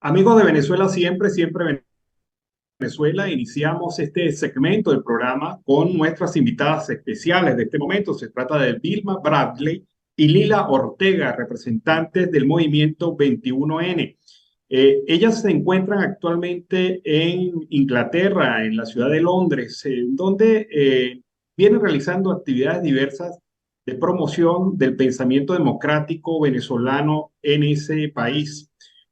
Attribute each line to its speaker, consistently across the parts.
Speaker 1: Amigos de Venezuela, siempre Venezuela, iniciamos este segmento del programa con nuestras invitadas especiales de este momento. Se trata de Vilma Bradley y Lila Ortega, representantes del movimiento 21N. Ellas se encuentran actualmente en Inglaterra, en la ciudad de Londres, donde vienen realizando actividades diversas de promoción del pensamiento democrático venezolano en ese país.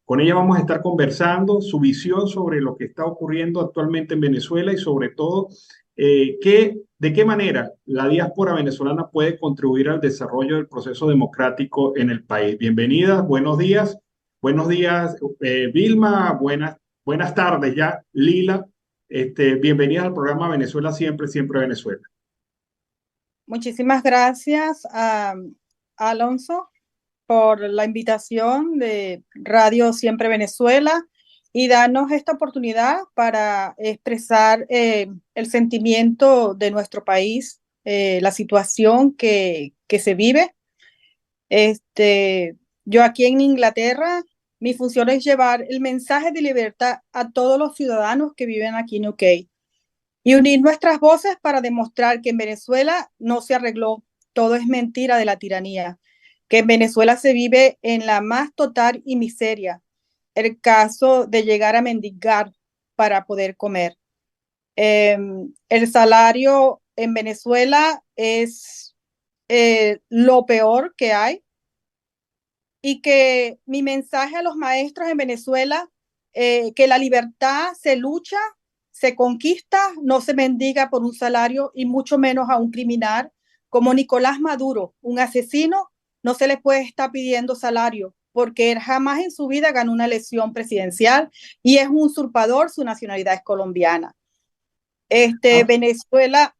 Speaker 1: Con ella vamos a estar conversando su visión sobre lo que está ocurriendo actualmente en Venezuela y sobre todo de qué manera la diáspora venezolana puede contribuir al desarrollo del proceso democrático en el país. Bienvenidas, buenos días. Buenos días, Vilma. Buenas tardes ya, Lila. Bienvenidas al programa Venezuela siempre Venezuela.
Speaker 2: Muchísimas gracias a Alonso por la invitación de Radio Siempre Venezuela y darnos esta oportunidad para expresar el sentimiento de nuestro país, la situación que se vive. Yo aquí en Inglaterra, mi función es llevar el mensaje de libertad a todos los ciudadanos que viven aquí en UK y unir nuestras voces para demostrar que en Venezuela no se arregló, todo es mentira de la tiranía, que en Venezuela se vive en la más total y miseria, el caso de llegar a mendigar para poder comer. El salario en Venezuela es lo peor que hay y que mi mensaje a los maestros en Venezuela, que la libertad se lucha, se conquista, no se mendiga por un salario y mucho menos a un criminal como Nicolás Maduro, un asesino, no se le puede estar pidiendo salario porque él jamás en su vida ganó una elección presidencial y es un usurpador, su nacionalidad es colombiana.
Speaker 1: Ah,
Speaker 2: Venezuela,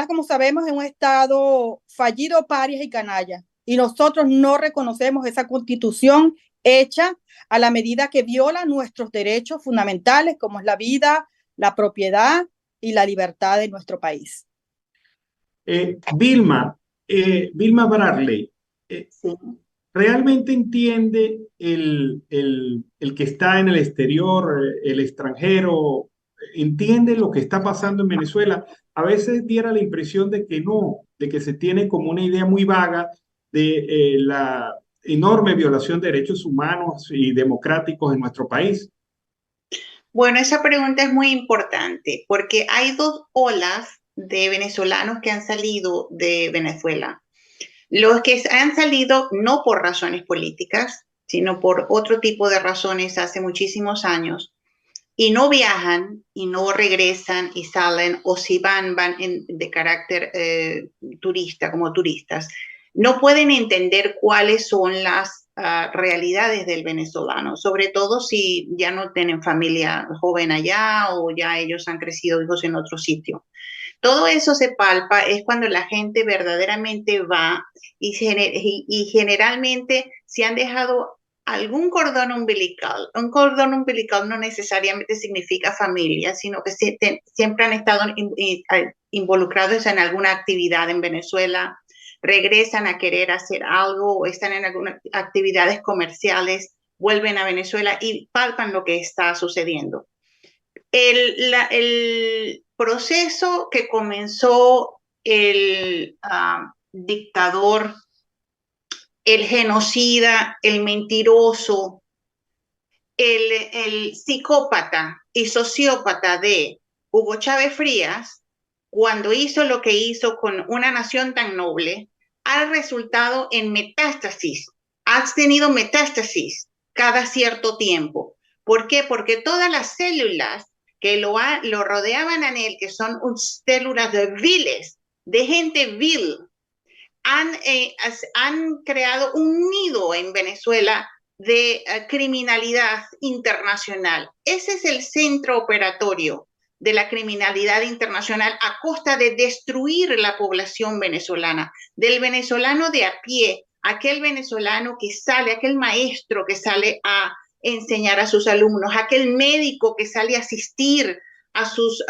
Speaker 2: como sabemos, es un estado fallido, parias y canalla. Y nosotros no reconocemos esa constitución hecha a la medida que viola nuestros derechos fundamentales, como es la vida, la propiedad y la libertad de nuestro país.
Speaker 1: Vilma, Vilma Bradley, eh,
Speaker 2: Sí.
Speaker 1: ¿realmente entiende el que está en el exterior, el extranjero, entiende lo que está pasando en Venezuela? A veces diera la impresión de que no, de que se tiene como una idea muy vaga de la enorme violación de derechos humanos y democráticos en nuestro país.
Speaker 3: Bueno, esa pregunta es muy importante porque hay dos olas de venezolanos que han salido de Venezuela. Los que han salido no por razones políticas, sino por otro tipo de razones hace muchísimos años, y no viajan y no regresan y salen, o si van de carácter turista, como turistas. No pueden entender cuáles son las realidades del venezolano, sobre todo si ya no tienen familia joven allá o ya ellos han crecido hijos en otro sitio. Todo eso se palpa es cuando la gente verdaderamente va y generalmente se han dejado algún cordón umbilical. Un cordón umbilical no necesariamente significa familia, sino que siempre han estado involucrados en alguna actividad en Venezuela, regresan a querer hacer algo o están en algunas actividades comerciales, vuelven a Venezuela y palpan lo que está sucediendo. El proceso que comenzó el dictador, el genocida, el mentiroso, el psicópata y sociópata de Hugo Chávez Frías, cuando hizo lo que hizo con una nación tan noble, ha resultado en metástasis. Ha tenido metástasis cada cierto tiempo. ¿Por qué? Porque todas las células que lo rodeaban a él, que son células de viles, de gente vil, han creado un nido en Venezuela de criminalidad internacional. Ese es el centro operatorio de la criminalidad internacional a costa de destruir la población venezolana, del venezolano de a pie, aquel venezolano que sale, aquel maestro que sale a enseñar a sus alumnos, aquel médico que sale a asistir a sus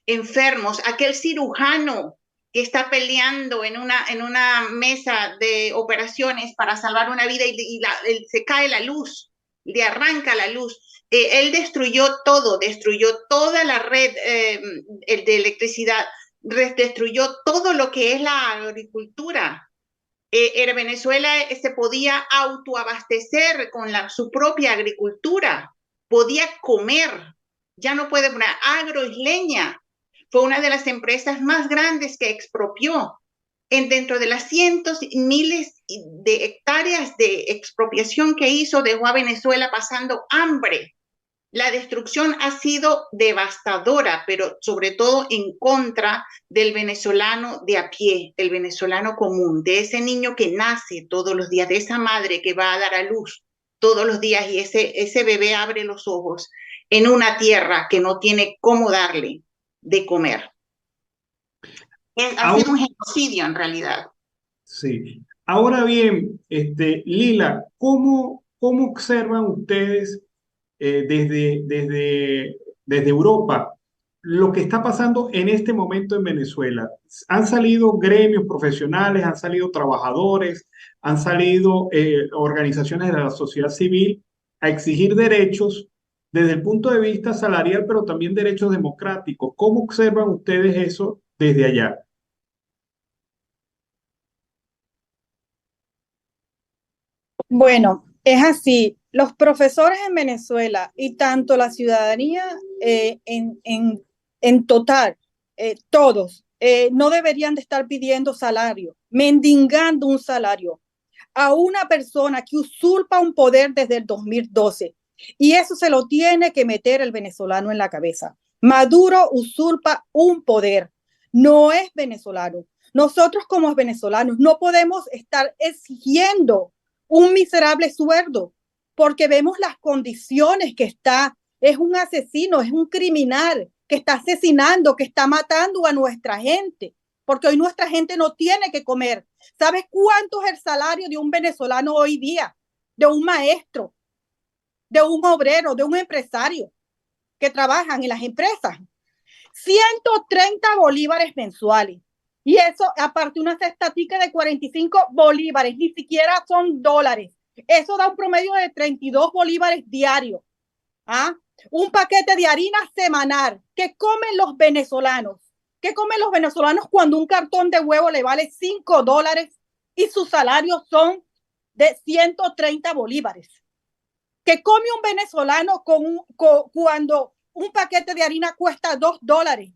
Speaker 3: enfermos, aquel cirujano que está peleando en una mesa de operaciones para salvar una vida y se cae la luz le arranca la luz. Él destruyó toda la red de electricidad, destruyó todo lo que es la agricultura. Venezuela se podía autoabastecer con su propia agricultura, podía comer, ya no puede poner Agroisleña. Fue una de las empresas más grandes que expropió. Dentro de las cientos y miles de hectáreas de expropiación que hizo, dejó a Venezuela pasando hambre. La destrucción ha sido devastadora, pero sobre todo en contra del venezolano de a pie, el venezolano común, de ese niño que nace todos los días, de esa madre que va a dar a luz todos los días y ese bebé abre los ojos en una tierra que no tiene cómo darle de comer. Ha sido un genocidio en realidad.
Speaker 1: Sí. Ahora bien, Lila, ¿cómo observan ustedes desde Europa lo que está pasando en este momento en Venezuela? Han salido gremios profesionales, han salido trabajadores, han salido organizaciones de la sociedad civil a exigir derechos desde el punto de vista salarial, pero también derechos democráticos. ¿Cómo observan ustedes eso desde allá?
Speaker 2: Bueno, es así. Los profesores en Venezuela y tanto la ciudadanía en total, todos, no deberían de estar pidiendo salario, mendigando un salario a una persona que usurpa un poder desde el 2012. Y eso se lo tiene que meter el venezolano en la cabeza. Maduro usurpa un poder, no es venezolano. Nosotros como venezolanos no podemos estar exigiendo un miserable sueldo porque vemos las condiciones que está. Es un asesino, es un criminal que está asesinando, que está matando a nuestra gente, porque hoy nuestra gente no tiene que comer. ¿Sabes cuánto es el salario de un venezolano hoy día? De un maestro, de un obrero, de un empresario que trabajan en las empresas. 130 bolívares mensuales. Y eso, aparte una cestatica de 45 bolívares, ni siquiera son dólares. Eso da un promedio de 32 bolívares diarios. ¿Ah? Un paquete de harina semanal. ¿Qué comen los venezolanos? ¿Qué comen los venezolanos cuando un cartón de huevo le vale 5 dólares y sus salarios son de 130 bolívares? ¿Qué come un venezolano cuando un paquete de harina cuesta 2 dólares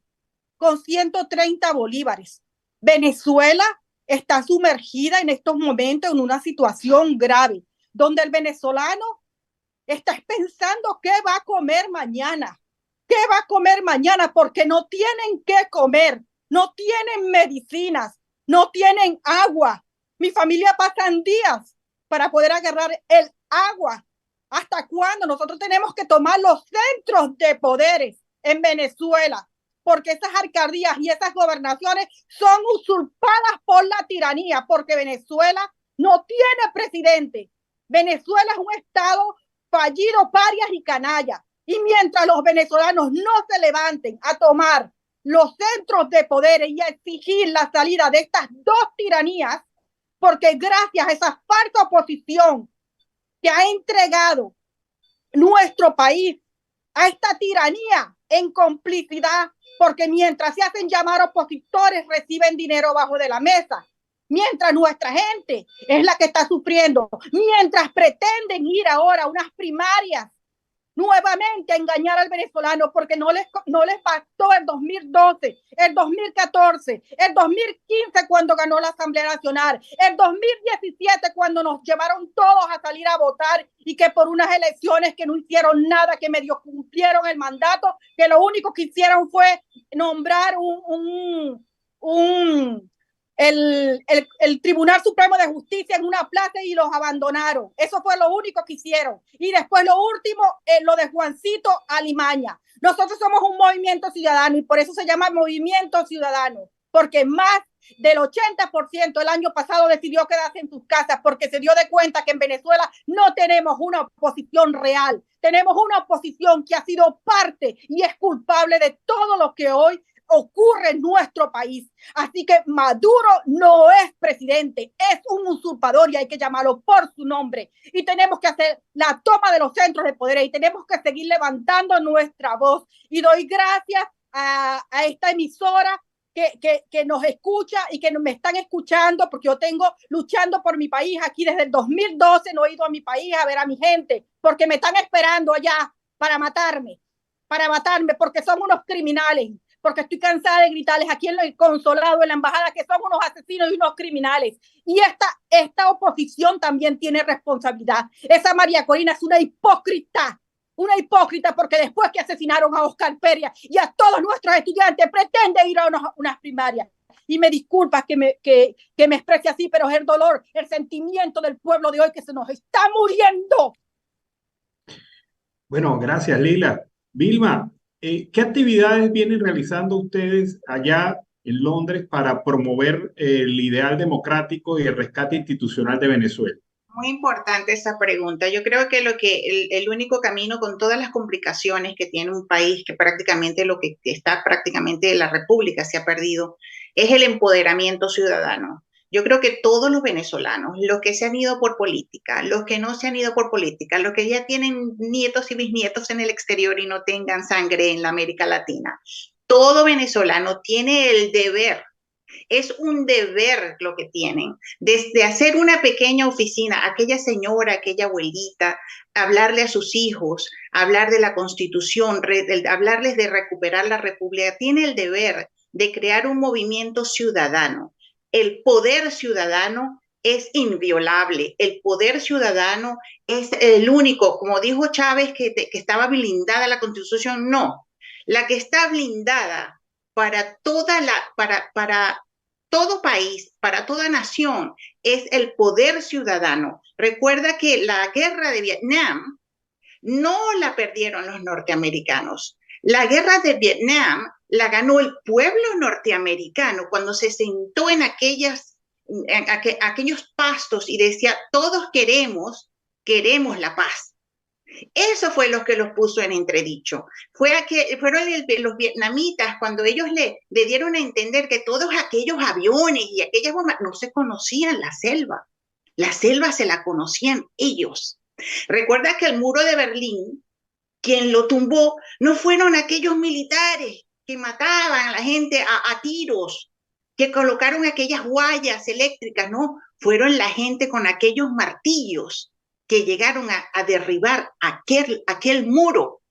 Speaker 2: con 130 bolívares? Venezuela está sumergida en estos momentos en una situación grave, donde el venezolano está pensando qué va a comer mañana, porque no tienen qué comer, no tienen medicinas, no tienen agua. Mi familia pasan días para poder agarrar el agua. ¿Hasta cuándo? Nosotros tenemos que tomar los centros de poderes en Venezuela, porque esas alcaldías y esas gobernaciones son usurpadas por la tiranía, porque Venezuela no tiene presidente. Venezuela es un estado fallido, parias y canalla. Y mientras los venezolanos no se levanten a tomar los centros de poder y a exigir la salida de estas dos tiranías, porque gracias a esa falsa oposición que ha entregado nuestro país a esta tiranía en complicidad, porque mientras se hacen llamar opositores reciben dinero bajo de la mesa, mientras nuestra gente es la que está sufriendo, mientras pretenden ir ahora a unas primarias nuevamente a engañar al venezolano porque no les bastó el 2012, el 2014, el 2015 cuando ganó la Asamblea Nacional, el 2017 cuando nos llevaron todos a salir a votar y que por unas elecciones que no hicieron nada, que medio cumplieron el mandato, que lo único que hicieron fue nombrar el Tribunal Supremo de Justicia en una plaza y los abandonaron. Eso fue lo único que hicieron. Y después lo último, lo de Juancito Alimaña. Nosotros somos un movimiento ciudadano y por eso se llama Movimiento Ciudadano, porque más del 80% el año pasado decidió quedarse en sus casas porque se dio de cuenta que en Venezuela no tenemos una oposición real. Tenemos una oposición que ha sido parte y es culpable de todo lo que hoy ocurre en nuestro país. Así que Maduro no es presidente, es un usurpador y hay que llamarlo por su nombre. Y tenemos que hacer la toma de los centros de poder y tenemos que seguir levantando nuestra voz. Y doy gracias a esta emisora que nos escucha y que me están escuchando, porque yo tengo luchando por mi país aquí desde el 2012, no he ido a mi país a ver a mi gente, porque me están esperando allá para matarme, porque son unos criminales, porque estoy cansada de gritarles aquí en el consulado, en la embajada, que son unos asesinos y unos criminales. Y esta oposición también tiene responsabilidad. Esa María Corina es una hipócrita porque después que asesinaron a Oscar Peria y a todos nuestros estudiantes, pretende ir a unas primarias. Y me disculpas que me exprese así, pero es el dolor, el sentimiento del pueblo de hoy que se nos está muriendo.
Speaker 1: Bueno, gracias, Lila. Vilma, ¿qué actividades vienen realizando ustedes allá en Londres para promover el ideal democrático y el rescate institucional de Venezuela?
Speaker 3: Muy importante esa pregunta. Yo creo que el único camino, con todas las complicaciones que tiene un país, que prácticamente lo que está prácticamente la república se ha perdido, es el empoderamiento ciudadano. Yo creo que todos los venezolanos, los que se han ido por política, los que no se han ido por política, los que ya tienen nietos y bisnietos en el exterior y no tengan sangre en la América Latina, todo venezolano tiene el deber. Es un deber lo que tienen, desde hacer una pequeña oficina, aquella señora, aquella abuelita, hablarle a sus hijos, hablar de la Constitución, hablarles de recuperar la República. Tiene el deber de crear un movimiento ciudadano. El poder ciudadano es inviolable. El poder ciudadano es el único, como dijo Chávez, que estaba blindada la Constitución. No, la que está blindada para todo país, para toda nación, es el poder ciudadano. Recuerda que la guerra de Vietnam no la perdieron los norteamericanos. La guerra de Vietnam la ganó el pueblo norteamericano cuando se sentó en aquellos pastos y decía, todos queremos la paz. Eso fue lo que los puso en entredicho. Fueron los vietnamitas cuando ellos le dieron a entender que todos aquellos aviones y aquellas bombas no se conocían la selva. La selva se la conocían ellos. Recuerda que el muro de Berlín, quien lo tumbó, no fueron aquellos militares que mataban a la gente a tiros, que colocaron aquellas guayas eléctricas, no, fueron la gente con aquellos martillos que llegaron a derribar aquel muro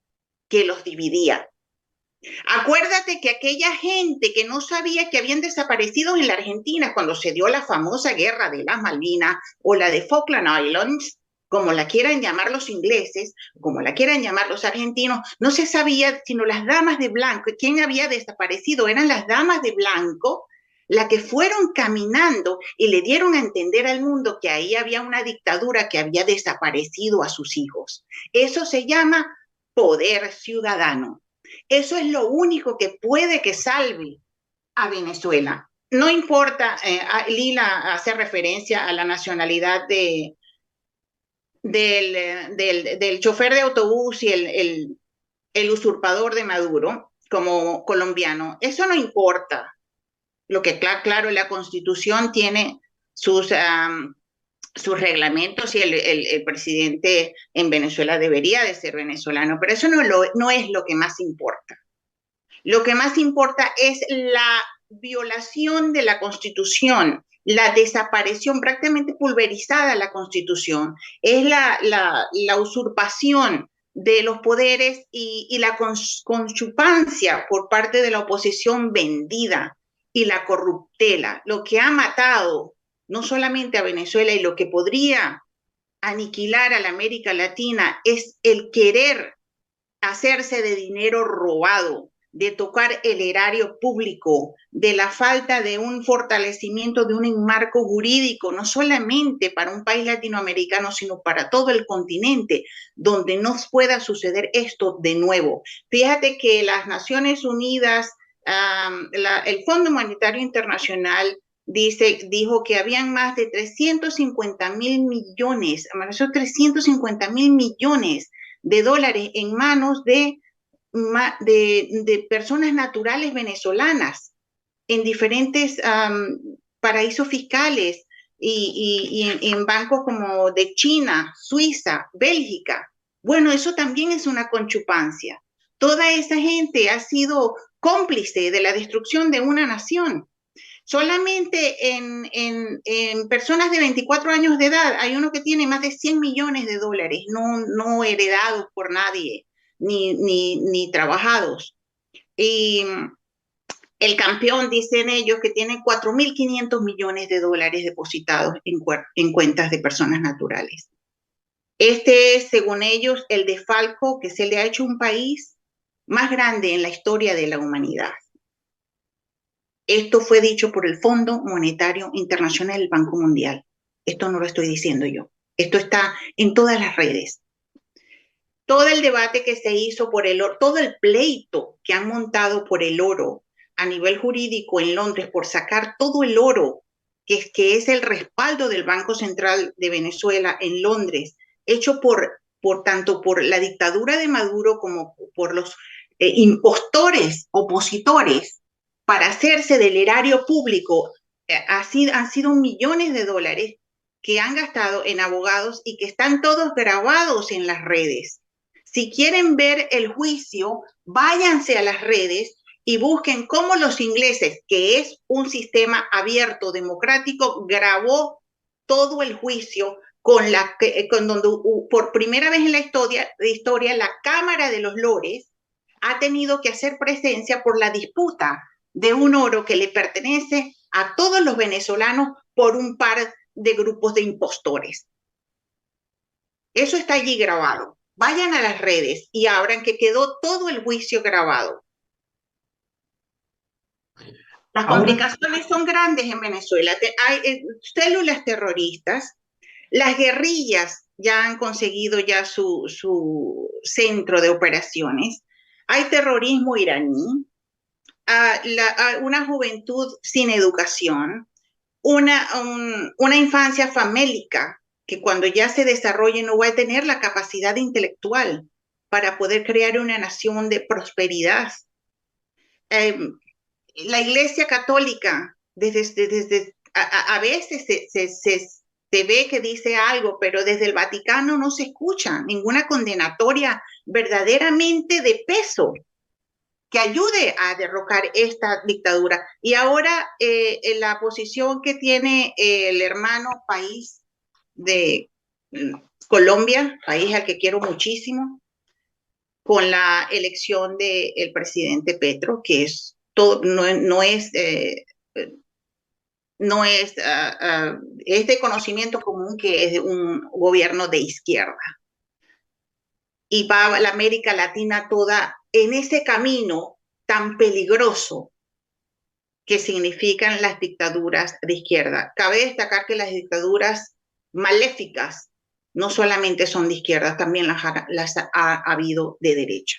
Speaker 3: que los dividía. Acuérdate que aquella gente que no sabía que habían desaparecido en la Argentina cuando se dio la famosa guerra de las Malvinas o la de Falkland Islands, como la quieran llamar los ingleses, como la quieran llamar los argentinos, no se sabía sino las damas de blanco. ¿Quién había desaparecido? Eran las damas de blanco, las que fueron caminando y le dieron a entender al mundo que ahí había una dictadura que había desaparecido a sus hijos. Eso se llama poder ciudadano. Eso es lo único que puede que salve a Venezuela. No importa, Lila hace referencia a la nacionalidad del chofer de autobús y el usurpador de Maduro como colombiano. Eso no importa. Lo que claro, la Constitución tiene sus reglamentos y el presidente en Venezuela debería de ser venezolano, pero eso no es lo que más importa. Lo que más importa es la violación de la Constitución, la desaparición prácticamente pulverizada de la Constitución, es la usurpación de los poderes y la conchupancia por parte de la oposición vendida y la corruptela, lo que ha matado no solamente a Venezuela y lo que podría aniquilar a la América Latina es el querer hacerse de dinero robado, de tocar el erario público, de la falta de un fortalecimiento de un marco jurídico, no solamente para un país latinoamericano, sino para todo el continente, donde no pueda suceder esto de nuevo. Fíjate que las Naciones Unidas, el Fondo Monetario Internacional dijo que habían más de 350,000 millones, esos 350,000 millones de dólares en manos de de personas naturales venezolanas en diferentes paraísos fiscales y en bancos como de China, Suiza, Bélgica. Bueno, eso también es una conchupancia. Toda esa gente ha sido cómplice de la destrucción de una nación. Solamente en personas de 24 años de edad hay uno que tiene más de 100 millones de dólares, no heredados por nadie, ni trabajados. Y el campeón, dicen ellos, que tiene 4.500 millones de dólares depositados en cuentas de personas naturales. Este es, según ellos, el desfalco que se le ha hecho a un país más grande en la historia de la humanidad. Esto fue dicho por el Fondo Monetario Internacional, el Banco Mundial. Esto no lo estoy diciendo yo. Esto está en todas las redes. Todo el debate que se hizo por el oro, todo el pleito que han montado por el oro a nivel jurídico en Londres por sacar todo el oro, que es el respaldo del Banco Central de Venezuela en Londres, hecho tanto por la dictadura de Maduro como por los impostores opositores para hacerse del erario público, han sido millones de dólares que han gastado en abogados y que están todos grabados en las redes. Si quieren ver el juicio, váyanse a las redes y busquen cómo los ingleses, que es un sistema abierto, democrático, grabó todo el juicio con donde por primera vez en la historia la Cámara de los Lores ha tenido que hacer presencia por la disputa de un oro que le pertenece a todos los venezolanos por un par de grupos de impostores. Eso está allí grabado. Vayan a las redes y abran que quedó todo el juicio grabado. Las complicaciones son grandes en Venezuela. Hay células terroristas, las guerrillas ya han conseguido ya su centro de operaciones, hay terrorismo iraní, una juventud sin educación, una infancia famélica que cuando ya se desarrolle no va a tener la capacidad intelectual para poder crear una nación de prosperidad. La Iglesia Católica, a veces se ve que dice algo, pero desde el Vaticano no se escucha ninguna condenatoria verdaderamente de peso que ayude a derrocar esta dictadura. Y ahora la posición que tiene el hermano país de Colombia, país al que quiero muchísimo, con la elección del presidente Petro, que es todo, es de conocimiento común que es un gobierno de izquierda. Y va la América Latina toda en ese camino tan peligroso que significan las dictaduras de izquierda. Cabe destacar que las dictaduras maléficas no solamente son de izquierda, también las ha habido de derecha.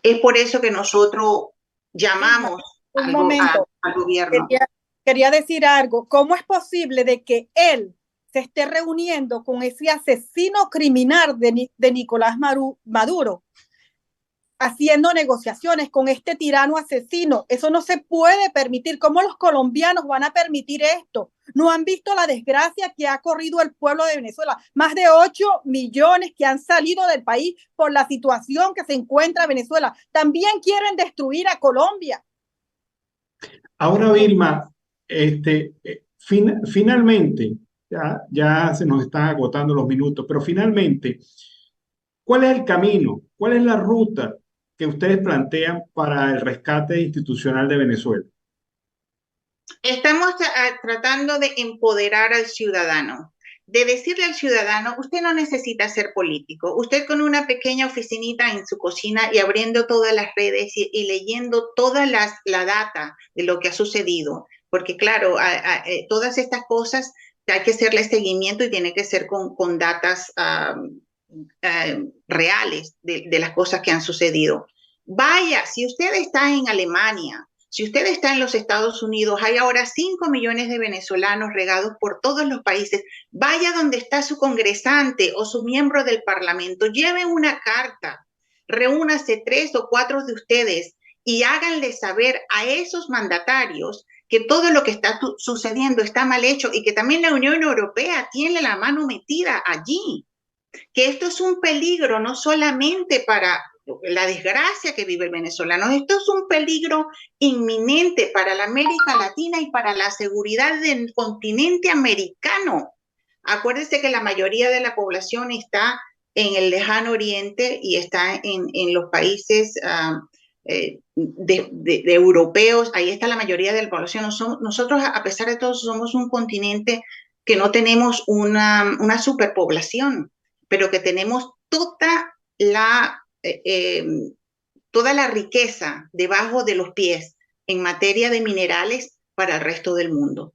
Speaker 3: Es por eso que nosotros llamamos al gobierno.
Speaker 2: Quería decir algo. ¿Cómo es posible de que él se esté reuniendo con ese asesino criminal de Nicolás Maduro, haciendo negociaciones con este tirano asesino? Eso no se puede permitir. ¿Cómo los colombianos van a permitir esto? No han visto la desgracia que ha corrido el pueblo de Venezuela. Más de 8 millones que han salido del país por la situación que se encuentra Venezuela. También quieren destruir a Colombia.
Speaker 1: Ahora, Vilma, finalmente, ya se nos están agotando los minutos, pero finalmente, ¿cuál es el camino? ¿Cuál es la ruta que ustedes plantean para el rescate institucional de Venezuela?
Speaker 3: Estamos tratando de empoderar al ciudadano, de decirle al ciudadano, usted no necesita ser político, usted con una pequeña oficinita en su cocina y abriendo todas las redes y leyendo toda la data de lo que ha sucedido, porque claro, todas estas cosas hay que hacerle seguimiento y tiene que ser con datas reales de las cosas que han sucedido. Vaya, si usted está en Alemania, si usted está en los Estados Unidos, hay ahora 5 millones de venezolanos regados por todos los países. Vaya donde está su congresante o su miembro del Parlamento, lleve una carta, reúnase 3 o 4 de ustedes y háganle saber a esos mandatarios que todo lo que está sucediendo está mal hecho y que también la Unión Europea tiene la mano metida allí, que esto es un peligro no solamente para la desgracia que vive el venezolano, esto es un peligro inminente para la América Latina y para la seguridad del continente americano. Acuérdense que la mayoría de la población está en el lejano oriente y está en los países de europeos, ahí está la mayoría de la población. Nosotros, a pesar de todo, somos un continente que no tenemos una superpoblación, pero que tenemos toda la riqueza debajo de los pies en materia de minerales para el resto del mundo.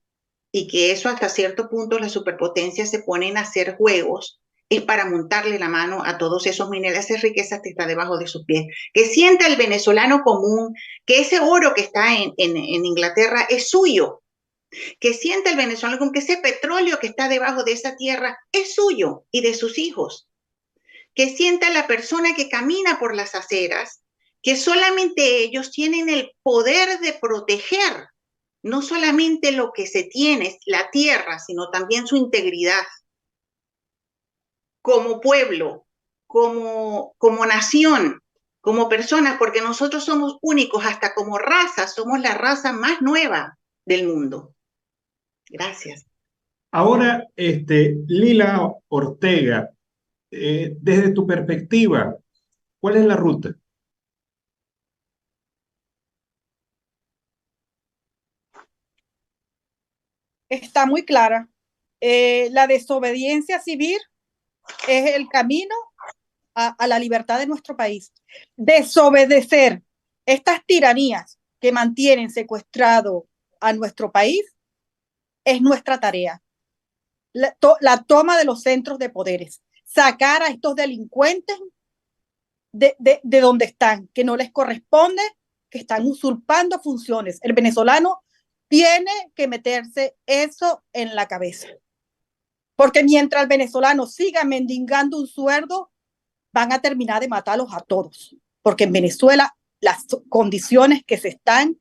Speaker 3: Y que eso hasta cierto punto las superpotencias se ponen a hacer juegos, es para montarle la mano a todos esos minerales, esas riquezas que está debajo de sus pies. Que sienta el venezolano común que ese oro que está en Inglaterra es suyo. Que sienta el venezolano común que ese petróleo que está debajo de esa tierra es suyo y de sus hijos. Que sienta la persona que camina por las aceras, que solamente ellos tienen el poder de proteger no solamente lo que se tiene, la tierra, sino también su integridad como pueblo, como nación, como personas, porque nosotros somos únicos, hasta como raza, somos la raza más nueva del mundo. Gracias.
Speaker 1: Ahora, Lila Ortega, desde tu perspectiva, ¿cuál es la ruta?
Speaker 2: Está muy clara. La desobediencia civil es el camino a la libertad de nuestro país. Desobedecer estas tiranías que mantienen secuestrado a nuestro país es nuestra tarea. La toma de los centros de poderes, sacar a estos delincuentes de donde están, que no les corresponde, que están usurpando funciones. El venezolano tiene que meterse eso en la cabeza. Porque mientras el venezolano siga mendigando un sueldo, van a terminar de matarlos a todos. Porque en Venezuela las condiciones que se están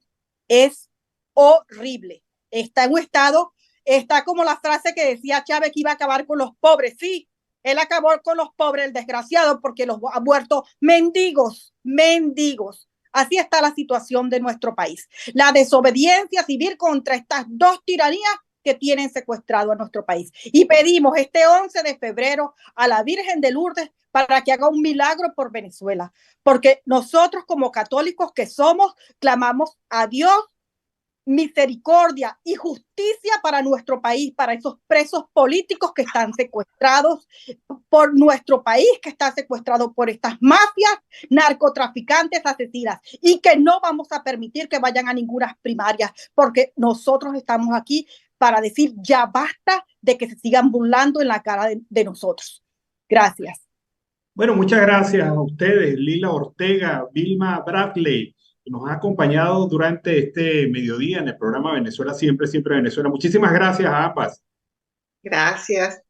Speaker 2: es horrible. Está en un estado, está como la frase que decía Chávez que iba a acabar con los pobres. Sí, él acabó con los pobres, el desgraciado, porque los ha muerto mendigos, mendigos. Así está la situación de nuestro país. La desobediencia civil contra estas dos tiranías que tienen secuestrado a nuestro país. Y pedimos este 11 de febrero a la Virgen de Lourdes para que haga un milagro por Venezuela. Porque nosotros como católicos que somos, clamamos a Dios misericordia y justicia para nuestro país, para esos presos políticos que están secuestrados por nuestro país, que está secuestrado por estas mafias, narcotraficantes, asesinas, y que no vamos a permitir que vayan a ninguna primaria, porque nosotros estamos aquí para decir ya basta de que se sigan burlando en la cara de nosotros. Gracias.
Speaker 1: Bueno, muchas gracias a ustedes, Lila Ortega, Vilma Bradley, que nos ha acompañado durante este mediodía en el programa Venezuela Siempre, Siempre Venezuela. Muchísimas gracias a ambas.
Speaker 3: Gracias.